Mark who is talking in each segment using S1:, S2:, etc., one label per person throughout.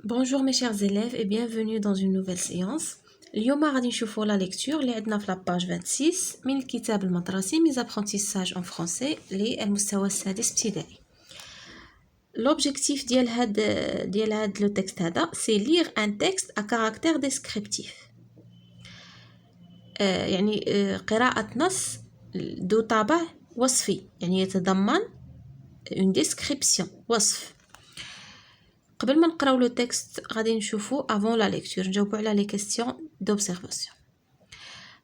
S1: Bonjour mes chers élèves et bienvenue dans une nouvelle séance. اليوم غادي نشوفوا la lecture اللي عندنا في la page 26 من الكتاب المدرسي mes apprentissages en français للمستوى السادس ابتدائي. L'objectif ديال هاد le texte هذا c'est lire un texte à caractère descriptif. يعني قراءة نص ذو طابع وصفي يعني يتضمن une description وصف. قبل ما نقراو لو تكست غادي نشوفو avant la lecture نجاوبو على les questions d'observation.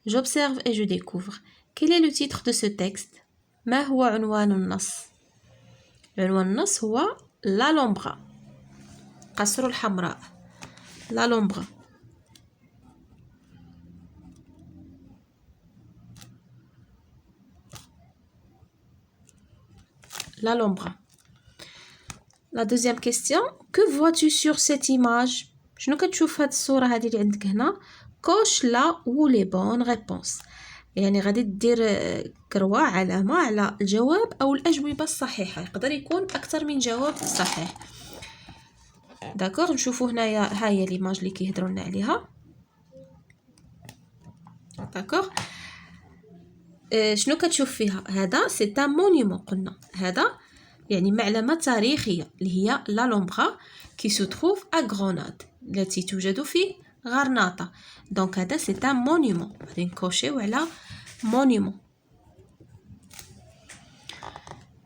S1: J'observe et je découvre. Quel est le titre de ce texte? ما هو عنوان النص؟ عنوان النص هو l'Alhambra قصر الحمراء l'Alhambra. l'Alhambra. La deuxième question, que vois-tu sur cette image? شنو كتشوف هاد الصورة هادي اللي عندك هنا؟ coche là ou les bonnes réponses. يعني غادي دير كروة علامة على الجواب أو الأجوبة الصحيحة. يقدر يكون أكثر من جواب صحيح. داكوغ نشوفو هنايا ها هي ليماج اللي كيهضروا لنا عليها. داكوغ شنو كتشوف فيها؟ هذا سي ان مونيمون قلنا. هذا يعني معلمة تاريخية اللي هي l'Alhambra qui se trouve à Grenade التي توجد في غرناطة. دونك هذا سي ان مونيمون غادي نكوشيو على مونيمون.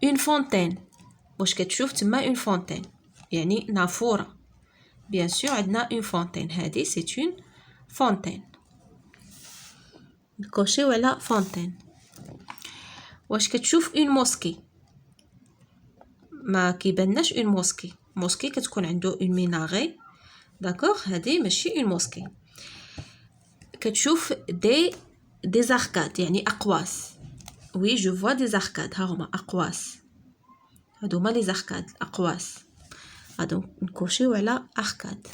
S1: اون فونتين واش كتشوف تما اون فونتين يعني نافورة. بيان سور عندنا اون فونتين هذه سي اون فونتين نكوشيو على فونتين. واش كتشوف اون موسكي؟ ما كيبانناش اون موسكي. موسكي كتكون عنده اون ميناغي. داكوغ هذه ماشي اون موسكي. كتشوف دي زاركاد يعني اقواس. وي جو فوا دي زاركاد ها هما اقواس. هادو هما لي زاركاد اقواس. غادو نكوشيو على اركاد.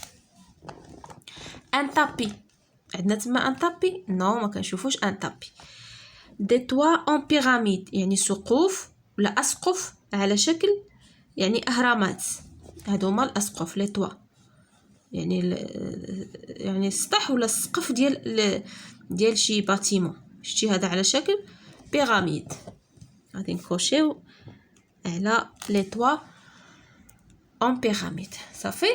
S1: ان تابي عندنا تما ان تابي؟ نو ما كنشوفوش ان تابي. دي توا اون بيراميد يعني سقوف ولا اسقف على شكل يعني اهرامات. هادو هما الاسقف لي توا يعني السطح ولا السقف ديال شي باتيمون. شتي هذا على شكل بيراميد. غادي نكوشيو على لي توا اون بيراميد. صافي.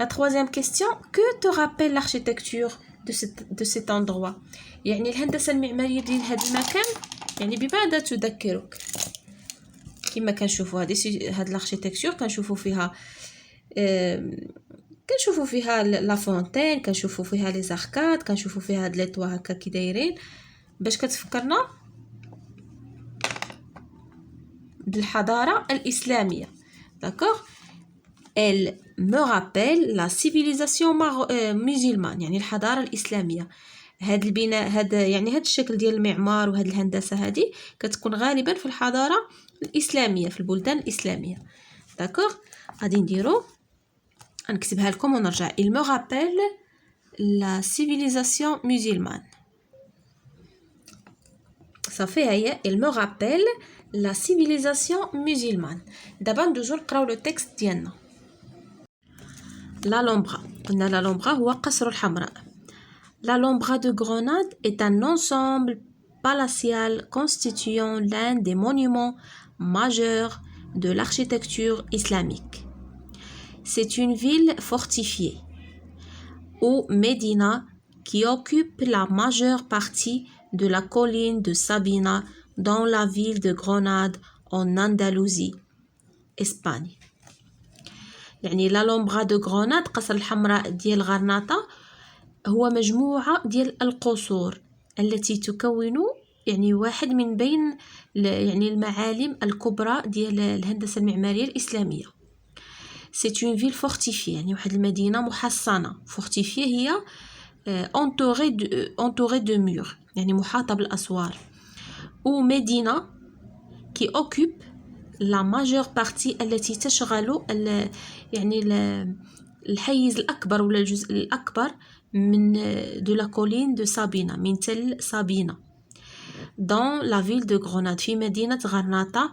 S1: La troisième question, que te rappelle l'architecture de cet endroit? يعني الهندسة المعمارية ديال هذا المكان يعني بماذا تذكرك؟ كما كنشوفوا هاد الاركيتكتور كنشوفوا فيها لا فونتين، كنشوفوا فيها لي زاركاد، كنشوفوا فيها هاد لي طوا هكا كي دايرين باش كتفكرنا بالحضارة الإسلامية. داكوغ. Elle me rappelle la civilisation musulmane يعني الحضارة الإسلامية. هاد البناء هذا يعني هاد الشكل ديال المعمار وهاد الهندسة هادي كتكون غالبا في الحضارة الإسلامية في البلدان الإسلامية. داكوغ. غادي نديرو نكتبها لكم ونرجع. Il me rappelle la civilisation musulmane. صافي هي il me rappelle la civilisation musulmane. دابا ندوزو نقراو لو تكست ديالنا. l'Alhambra. قلنا l'Alhambra هو قصر الحمراء. L'Alhambra de Grenade est un ensemble palatial constituant l'un des monuments majeurs de l'architecture islamique. C'est une ville fortifiée ou médina qui occupe la majeure partie de la colline de Sabina dans la ville de Grenade en Andalousie, Espagne. يعني l'Alhambra de Grenade قصر الحمراء ديال غرناطة هو مجموعة ديال القصور التي تكون يعني واحد من بين يعني المعالم الكبرى ديال الهندسة المعمارية الإسلامية. C'est une ville fortifiée يعني واحد المدينة محصنة. fortifiée هي entourée de murs يعني محاطة بالأسوار. ou médina qui occupe la majeure partie التي تشغل يعني الحيز الأكبر ولا الجزء الأكبر من de la colline de Sabina من تل سابينا dans la ville de Grenade في مدينة غرناطة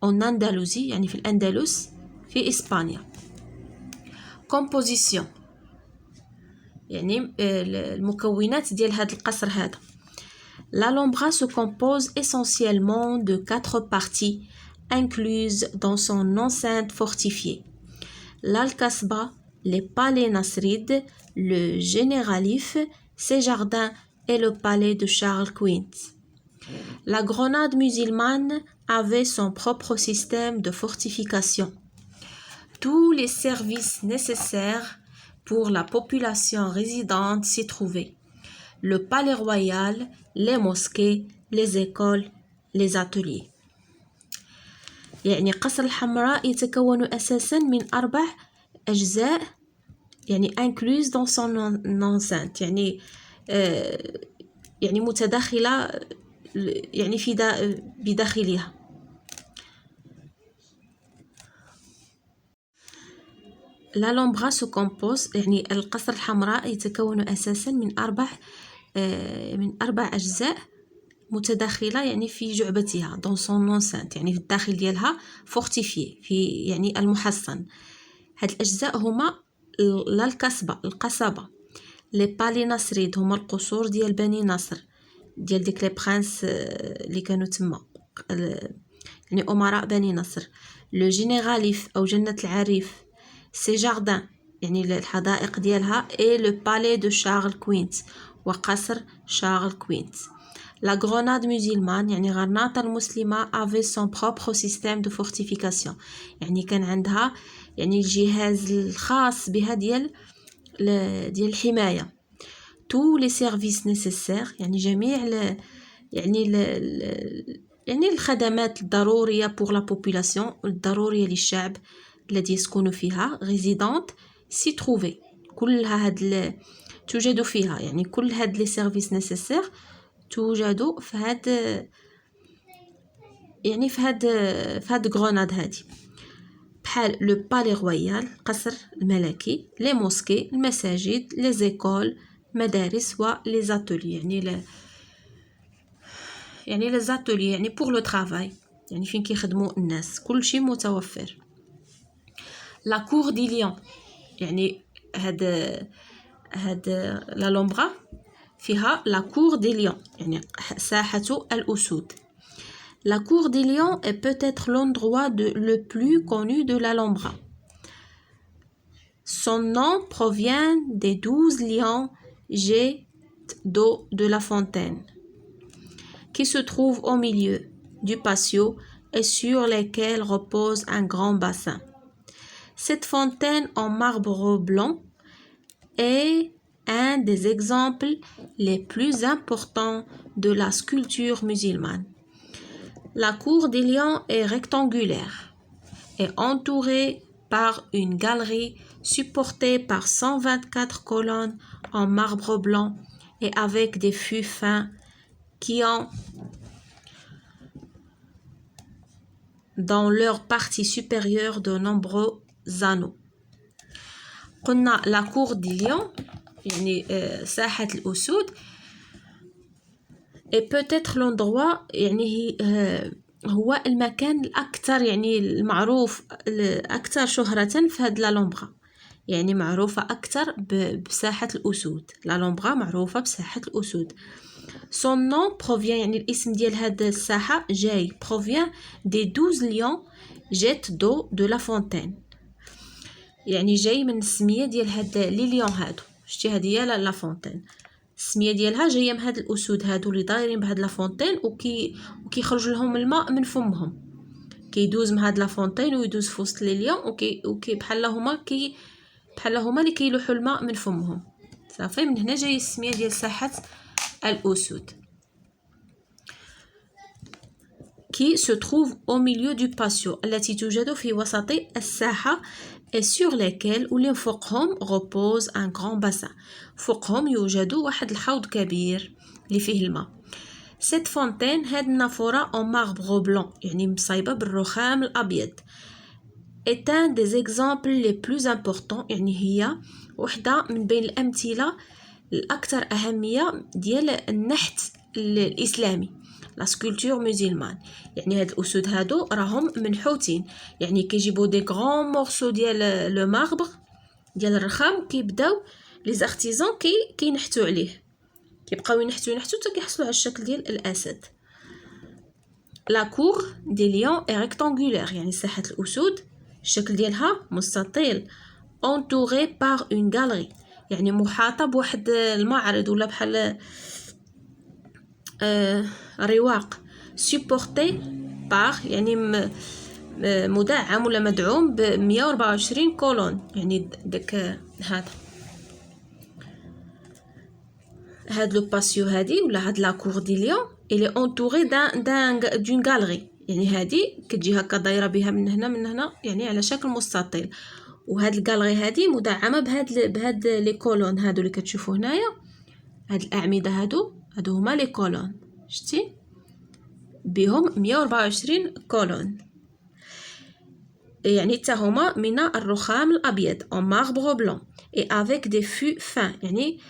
S1: en Andalousie يعني في الأندلس في إسبانيا. composition يعني المكونات ديال هذا القصر هذا. L'Alhambra se compose essentiellement de 4 parties incluses dans son enceinte fortifiée. L'Al-Kasbah, les palais Nasrides, le Généralif, ses jardins et le palais de Charles Quint. La Grenade musulmane avait son propre système de fortification. Tous les services nécessaires pour la population résidente s'y trouvaient. Le palais royal, les mosquées, les écoles, les ateliers. يعني قصر الحمراء يتكون أساساً من 4 أجزاء يعني incluse dans son enceinte يعني متداخلة يعني بداخلها. L'Alhambra se compose يعني القصر الحمراء يتكون أساساً من 4 أجزاء متداخلة يعني في جعبتها dans son enceinte يعني في الداخل ديالها fortifié في يعني المحصن. هاد الأجزاء هما القصبة لي بالي نصريد هما القصور ديال بني نصر ديال ديك لي برانس اللي كانوا تما يعني أمراء بني نصر. لو جينيراليف أو جنة العريف سي جاردان يعني الحدائق ديالها اي لو بالي دو شارل كوينت وقصر شارل كوينت. La grenade musulmane يعني غرناطة المسلمة avait son propre système de fortification يعني كان عندها يعني الجهاز الخاص بها ديال الحماية. Tous les services nécessaires يعني جميع يعني الخدمات الضرورية pour la population الضرورية للشعب الذي يسكن فيها résidente s'y trouvaient. كلها توجد فيها يعني كل هاد les services nécessaires توجد في هاد يعني في هاد غروناد هادي بحال لو بالي رويال قصر الملكي لي موسكي المساجد لي زيكول مدارس و لي زاتولي يعني لي زاتولي يعني بور لو ترافاي يعني فين كيخدموا الناس كلشي متوفر. لا كور دي ليون يعني هاد l'Alhambra فيها لا كور دي ليون يعني ساحة الأسود. La cour des lions est peut-être l'endroit le plus connu de l'Alhambra. Son nom provient des 12 lions jets d'eau de la fontaine qui se trouvent au milieu du patio et sur lesquels repose un grand bassin. Cette fontaine en marbre blanc est un des exemples les plus importants de la sculpture musulmane. La cour des lions est rectangulaire et entourée par une galerie supportée par 124 colonnes en marbre blanc et avec des fûts fins qui ont dans leur partie supérieure de nombreux anneaux. قلنا la cour des lions يعني ساحة الأسود et peut-être l'endroit يعني هو المكان الأكثر يعني المعروف الأكثر شهرة في هاد l'Alhambra يعني معروفة أكثر بساحة الأسود. l'Alhambra معروفة بساحة الأسود. son nom provient يعني الاسم ديال هاد الساحة جاي provient des 12 lions jets d'eau de la fontaine يعني جاي من السمية ديال هاد لي ليون هادو شتي هادي هي لا فونتين السميه ديالها جايه من هاد الاسود هادو اللي دايرين بهاد لا فونتين وكيخرج لهم الماء من فمهم كيدوز من هاد لا فونتين ويدوز في وسط لي ليون وكي بحال هما اللي كيلوحوا الماء من فمهم صافي من هنا جاي السميه ديال ساحه الاسود qui se trouve au milieu du patio التي توجد في وسط الساحة et sur lesquels واللي فوقهم repose un grand bassin فوقهم يوجد واحد الحوض كبير اللي فيه الماء. cette fontaine هاد النافورة en marbre blanc يعني مصايبة بالرخام الأبيض est un des exemples les plus importants يعني هي وحدة من بين الأمثلة الأكثر أهمية ديال النحت الإسلامي لا سكولتور مسلمان يعني هاد الاسود هادو راهم منحوتين يعني كيجيبوا دي غران مورسو ديال لو ماربر ديال الرخام كيبداو لي زارتيزون كينحتوا عليه، كيبقاو ينحتوا حتى كيحصلوا على الشكل ديال الاسد. لا كور دي ليون اي ريكتانغولير، يعني ساحه الاسود الشكل ديالها مستطيل. entouré par une galerie، يعني محاطه بواحد المعرض ولا بحال رواق. supporté par يعني مدعم ولا مدعوم ب 124 كولون، يعني داك هاد لو باسيو هادي ولا هاد لا كور دي ليون الي اونتوري دون غالري، يعني هادي كتجي هكا دايره بها من هنا يعني على شكل مستطيل. وهاد الغالري هادي مدعمه بهاد لي كولون هادو اللي كتشوفوا هنايا، هاد الاعمده هادو هما لي كولون، شتي بهم 124 كولون، يعني حتى هما من الرخام الابيض en marbre blanc et avec des fûts fins، يعني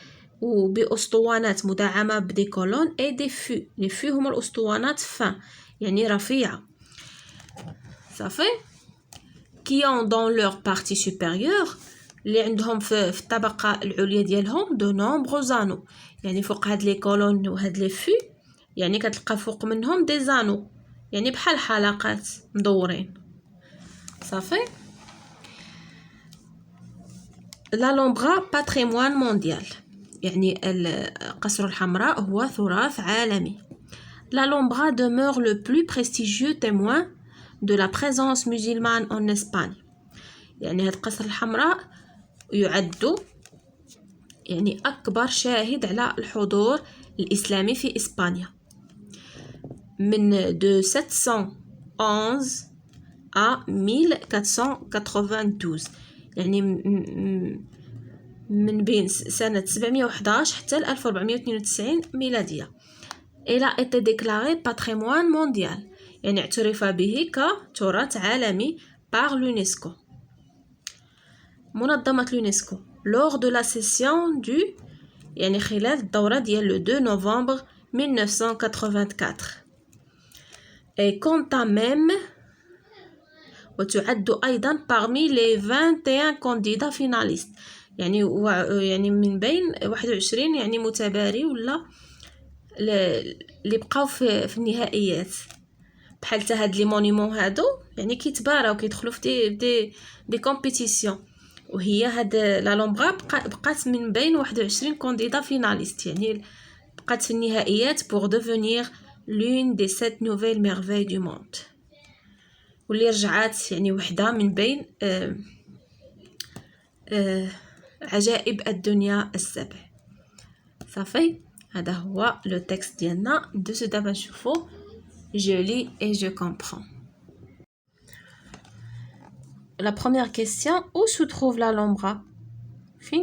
S1: وباسطوانات مدعمه بدي كولون اي دي فو. لي فو هما الاسطوانات فان يعني رفيعه صافي. qui ont dans leur partie supérieure اللي عندهم في الطبقه العليا ديالهم de nombreux anneaux، يعني فوق هاد لي كولون وهاد لي فو يعني كتلقى فوق منهم دي زانو، يعني بحال حلقات مدورين صافي. لا لومبرا باتريموان مونديال، يعني القصر الحمراء هو تراث عالمي. La Alhambra demeure le plus prestigieux témoin de la présence musulmane en Espagne، يعني هاد القصر الحمراء يعد يعني أكبر شاهد على الحضور الإسلامي في إسبانيا من 711 à 1492، يعني من بين سنة 711 حتى 1492 ميلادية. إلى été déclaré patrimoine mondial، يعني اعترف به كتراث عالمي par l'UNESCO، منظمة اليونسكو lors de la session du، يعني خلال الدورة ديال 2 نوفمبر 1984. et compte même وتعد أيضا parmi les 21 candidats finalistes، يعني من بين 21 يعني متباري ولا اللي بقاو في النهائيات. بحال حتى هاد لي مونيمون هادو يعني كيتباراو كيدخلوا في دي كومبيتيسيون، وهي هاد لا لومبرا بقات من بين 21 كانديدا فيناليست، يعني بقات في النهائيات pour devenir l'une des 7 nouvelles merveilles du monde، واللي رجعات يعني وحده من بين عجائب الدنيا السبع صافي. هذا هو لو تكست ديالنا. ندوزو دابا نشوفو je lis et je comprends. La première question: où se trouve l'Alhambra?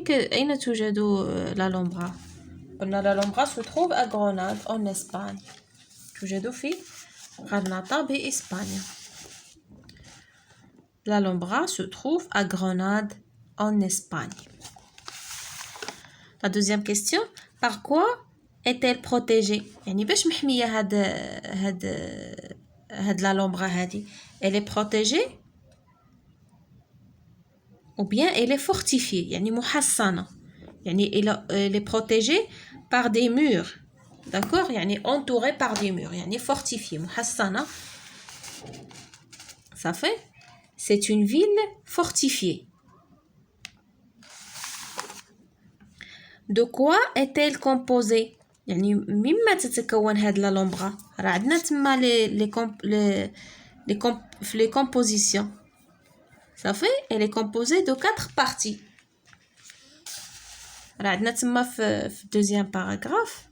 S1: أين توجد l'Alhambra؟ قلنا l'Alhambra se trouve à Grenade en Espagne، توجد في غرناطة بإسبانيا. L'Alhambra se trouve à Grenade en Espagne. La deuxième question: par quoi est-elle protégée؟ يعني باش محمية هاد l'Alhambra هادي؟ elle est protégée ou bien elle est fortifiée، يعني محصنة، يعني elle est protégée par des murs، d'accord، يعني entourée par des murs، يعني fortifiée محصنة صافي. c'est une ville fortifiée. de quoi est-elle composée؟ يعني مما تتكون هاد l'Alhambra؟ راه عندنا تما les compositions صافي. elle est composée de 4 parties، راه عندنا تما في deuxième paragraphe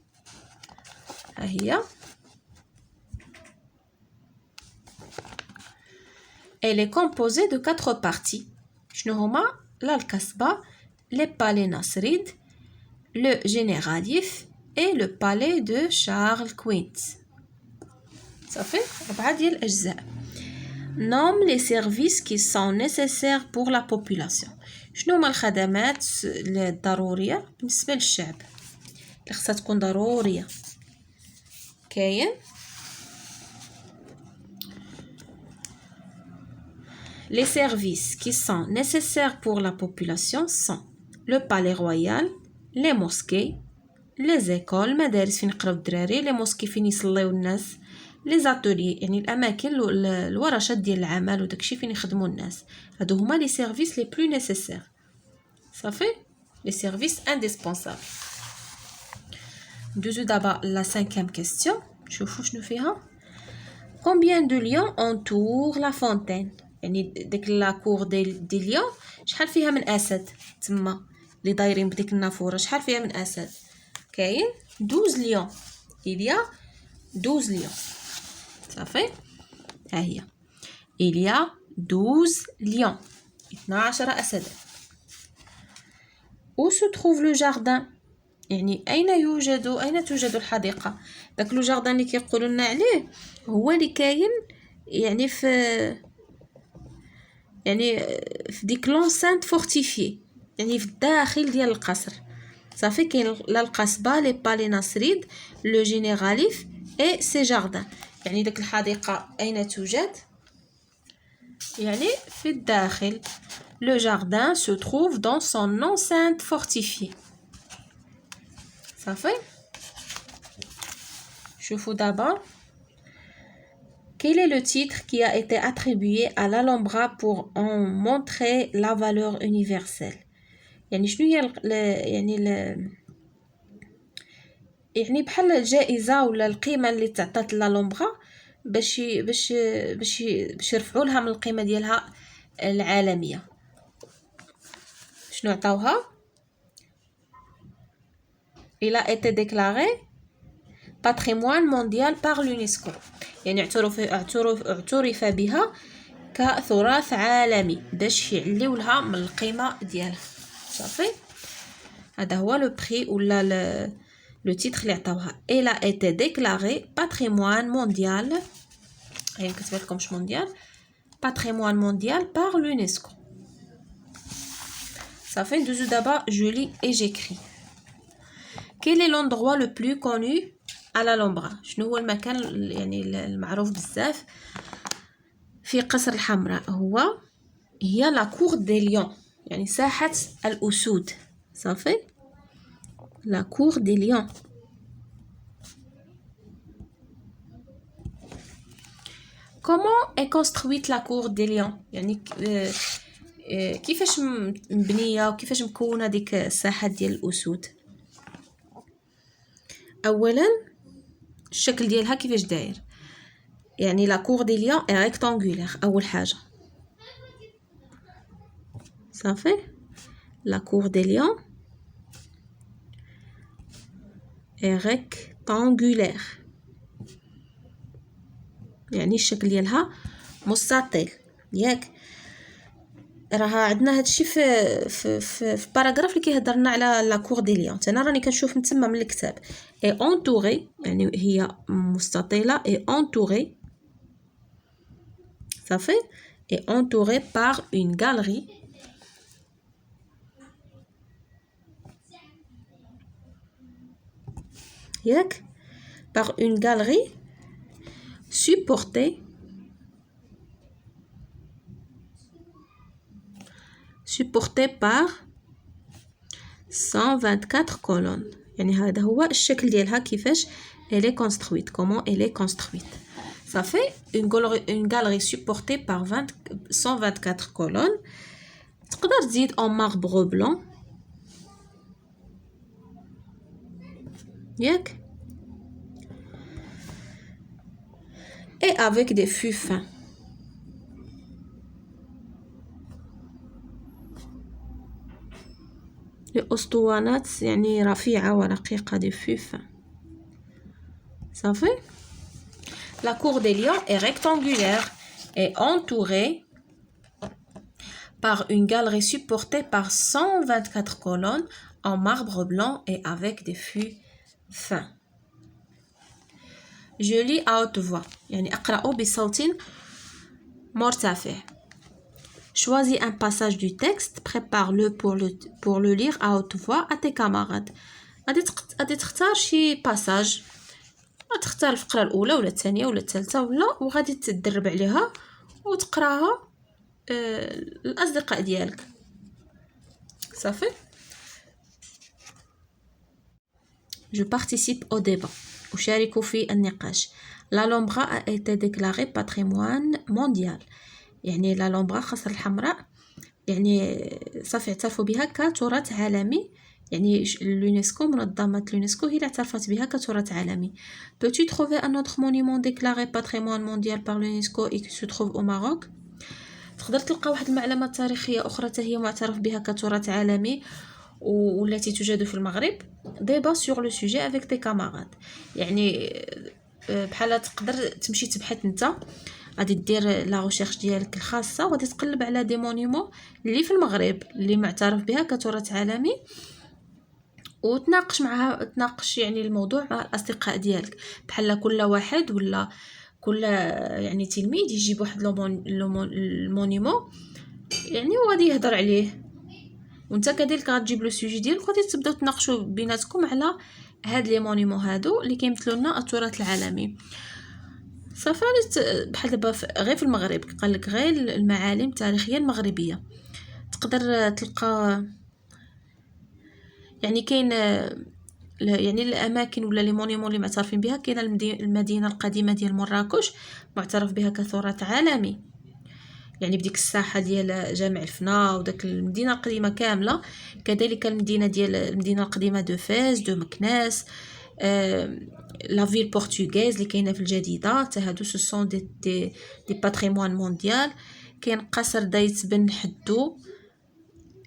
S1: ها هي. elle est composée de 4 parties. شنو هما؟ الكسبة، les palais Nasrid، le Généralif et le palais de Charles Quint. صافي 4 ديال الأجزاء. nomme les services qui sont nécessaires pour la population. شنو هما الخدمات الضرورية بالنسبة للشعب اللي خصها تكون ضرورية؟ كاين Les services qui sont nécessaires pour la population sont le palais royal, les mosquées, les écoles, مدارس فين يقراو الدراري، les mosquées فين يصليو الناس، les ateliers يعني الأماكن الورشات ديال العمل وداكشي فين يخدموا الناس. هادو هما les services les plus nécessaires. صافي les services indispensables. ندوزو دابا la 5e question. شوفوا شنو فيها. Combien de lions entourent la fontaine؟ يعني ديك لا كور دي ليون شحال فيها من اسد تما اللي دايرين بديك النافوره، شحال فيها من اسد؟ كاين 12 ليون. il y a 12 lions. صافي ها هي il y a 12 lions 12 اسد. où se trouve le jardin؟ يعني أين توجد الحديقة؟ داك لو جاردان اللي كيقولوا لنا عليه هو اللي كاين يعني في ديك لونسانت فورتيفي، يعني في الداخل ديال القصر. صافي كاين لا القصبة لي بالي ناصريد لو جينيراليف اي سي جاردان. يعني داك الحديقة أين توجد؟ يعني في الداخل. Le jardin se trouve dans son enceinte fortifiée. صافي شوفوا دابا. Quel est le titre qui a été attribué à l'Alhambra pour en montrer la valeur universelle؟ يعني شنو هي يعني بحال الجائزة ولا القيمة اللي تعطات لالومبغا باش يرفعوا لها من القيمة ديالها العالمية. شنو عطاوها؟ Il a été déclaré patrimoine mondial par l'UNESCO. يعني اعترف بها كتراث عالمي باش يعليو لها من القيمة ديالها. صافي هذا هو لو بري ولا لو تيتر اللي عطاوها. Elle a été déclarée patrimoine mondial. هي كتبت لكم مش مونديال، patrimoine mondial par l'UNESCO. صافي ندوزو دابا je lis et j'écris. Quel est l'endroit le plus connu à l'Alhambra؟ شنو هو المكان يعني المعروف بزاف في قصر الحمراء؟ هي لا كور دي ليون، يعني ساحة الأسود. صافي لا كور دي ليون. Comment est construite la cour des lions؟ يعني كيفاش مبنية وكيفاش مكونة ديك الساحة ديال الأسود؟ اولا الشكل ديالها كيفاش داير؟ يعني لا كور دي ليون اي ريكتانغولير اول حاجه. صافي لا كور دي ليون اي ريكتانغولير، يعني الشكل ديالها مستطيل. ياك راها عندنا هادشي في باراغراف اللي كيهضر لنا على لا كور دي ليون. انا راني كنشوف من تما من الكتاب اي اونتوري، يعني هي مستطيله اي اونتوري. صافي اي اونتوري بار اون غاليري ياك بار اون غاليري supportée par 124 colonnes. يعني هذا هو الشكل ديالها كيفاش elle est construite. comment elle est construite. ça fait une galerie supportée par 124 colonnes. تقدر تزيد en marbre blanc ياك et avec des fûts fins. الأسطوانات يعني رفيعة ورقيقة دي فوف. صافي La cour des lions est rectangulaire et entourée par une galerie supportée par 124 colonnes en marbre blanc et avec des fûts fins. Je lis à haute voix. يعني أقرأ بصوت مرتفع. Choisis un passage du texte, prépare-le pour le lire à haute voix à tes camarades. غادي تختار شي باساج، غتختار الفقرة الأولى ولا الثانية ولا الثالثة وغادي تدرب عليها وتقراها الأصدقاء ديالك. صافي. Je participe au débat. أشارك في النقاش. La Lombra a été déclarée patrimoine mondial. يعني لا لومبرا قصر الحمراء يعني صافي اعترفوا بها كتراث عالمي. يعني اليونسكو، منظمة اليونسكو هي اللي اعترفت بها كتراث عالمي. Peux-tu trouver un autre monument déclaré patrimoine mondial par l'UNESCO et qui se trouve au Maroc؟ تقدر تلقى واحد المعلمة تاريخية أخرى هي معترف بها كتراث عالمي والتي توجد في المغرب. débat sur le sujet avec tes camarades. يعني بحال تقدر تمشي تبحث انت، غادي دير لا ريشيرش ديالك الخاصه وغادي تقلب على دي مونيمون اللي في المغرب اللي معترف بها كتراث عالمي، وتناقش معها، تناقش يعني الموضوع مع الاصدقاء ديالك. بحال كل واحد ولا كل يعني تلميذ يجيب واحد المونيمون يعني وغادي يهضر عليه، وانت كذلك غتجيب لو سوجي ديالك وغادي تبداو تناقشوا بيناتكم على هاد لي مونيمون هادو اللي كيمثلوا لنا التراث العالمي. صافي بحال دابا غير في المغرب قال لك غير المعالم التاريخيه المغربيه تقدر تلقى. يعني كاين يعني الاماكن ولا لي مونيمون اللي معترفين بها. كاينه المدينه القديمه ديال مراكش معترف بها كتراث عالمي، يعني بديك الساحه ديال جامع الفنا وداك المدينه القديمه كامله. كذلك المدينه القديمه دو فاس، دو مكناس، لا فيل بورتوغيز اللي كاينه في الجديده، حتى هادو سو سون دي باتريمون مونديال. كاين قصر دايت بن حدو.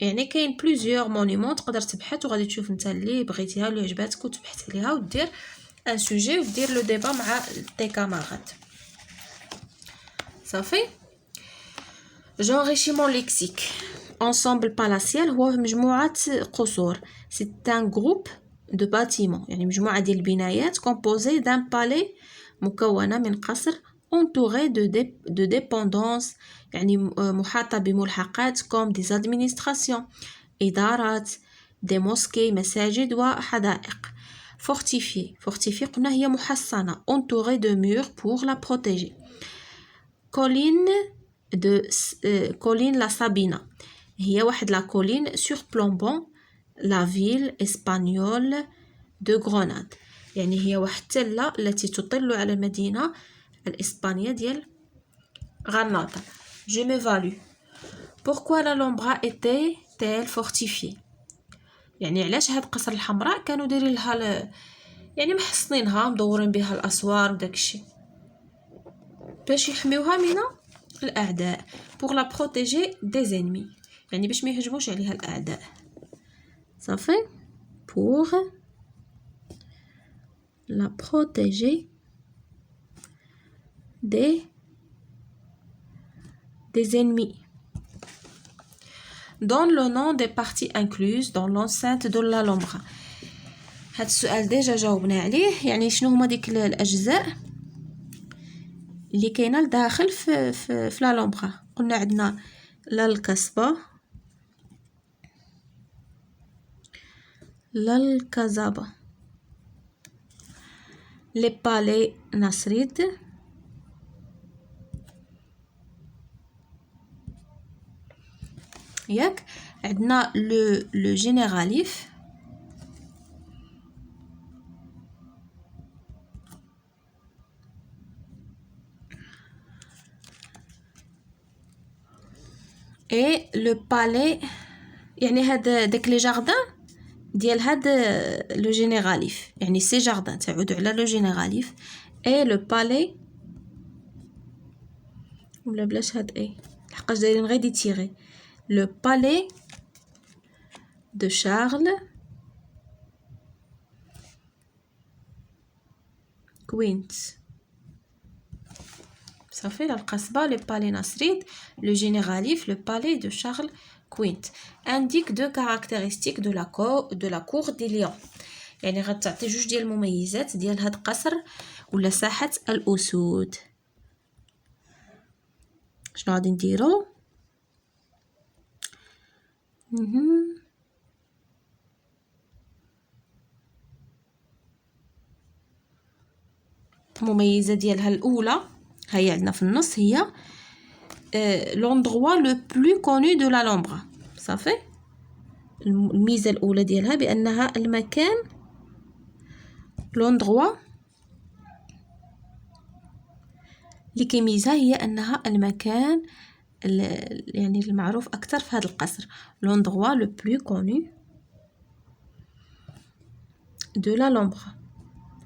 S1: يعني كاين بليزيور مونيمون تقدر تبحث وغادي تشوف انت اللي بغيتيها واللي عجباتك وتبحث عليها ودير ان سوجي ودير لو ديبا مع تي كامارات. صافي. جونريشيمون ليكسيك. ensemble palatial هو مجموعه قصور. سي ان جروب دو باتيمون، يعني مجموعه ديال البنايات كومبوزي دان بالي، مكونه من قصر entouré de dépendance، يعني محاطه بملحقات كوم دي زادمينستراسيون، ادارات، دي موسكي، مساجد وحدائق. fortifié قلنا هي محصنه. entouré de murs pour la protéger. colline la Sabina هي واحد لا كولين surplombant la ville espagnole de Grenade، يعني هي واحد التلة التي تطل على المدينة الإسبانية ديال غرناطة. je m'évalue. pourquoi la Lombra était-elle fortifiée؟ يعني علاش هاد قصر الحمراء كانوا دايرين لها يعني محصنينها مدورين بها الأسوار وداكشي باش يحميوها من الأعداء. pour la protéger des ennemis، يعني باش ما يهجموش عليها الأعداء. صافي. pour la protéger des ennemis. donne le nom des parties incluses dans l'enceinte de la Lombra. هاد السؤال ديجا جاوبنا عليه. يعني شنو هما ديك الأجزاء اللي كاينه لداخل في لا لومبرا؟ قلنا عندنا لا الكسبه، لا الكازابه، لي بالي نصريد، ياك عندنا لو جينيراليف، اي لو بالي. يعني هاد داك لي جاردان ديال هاد لو جينيراليف، يعني سي جاردان تعود على لو جينيراليف. اي لو بالي ولا بلاش هاد اي لحقاش دايرين غير دي تيغي. لو بالي دو شارل كوينت. صافي. لا القصبة لو بالي نصريد، لو جينيراليف، لو بالي دو شارل كوينت. indique deux caractéristiques de la cour des lions، يعني غتعطي جوج ديال المميزات ديال هاد قصر ولا ساحة الأسود. شنو غادي نديرو؟ المميزة ديالها الأولى هي عندنا في النص، هي l'endroit le plus connu de l'Alhambra. صافي الميزة الأولى ديالها بأنها المكان l'endroit اللي كيميزها هي أنها المكان يعني المعروف أكثر في هذا القصر l'endroit le plus connu de l'Alhambra.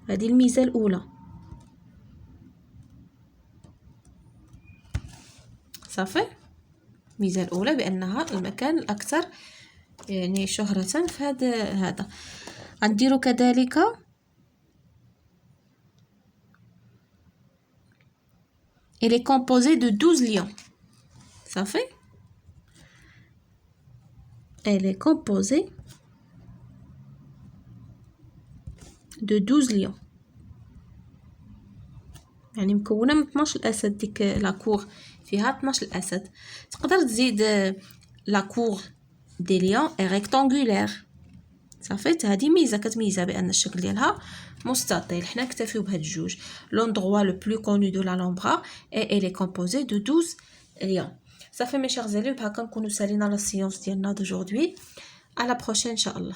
S1: هذه الميزة الأولى. صافي الميزة الأولى بأنها المكان الأكثر يعني شهرة في هذا. غنديرو كذلك il est composé de 12 lions. صافي elle est composée de 12 lions يعني مكونة من 12 أسد. ديك لاكور فيها 12 أسد. تقدر تزيد لاكور دي ليون اي ريكتانغولير. صافي هذه ميزة كتميزها بأن الشكل ديالها مستطيل. حنا نكتفيو بهاد الجوج. l'endroit le plus connu de l'Alhambra et elle est composée de 12 lions. صافي mes chers élèves هكا نكونوا سالينا لا سيونس ديالنا d'aujourd'hui. à la prochaine ان شاء الله.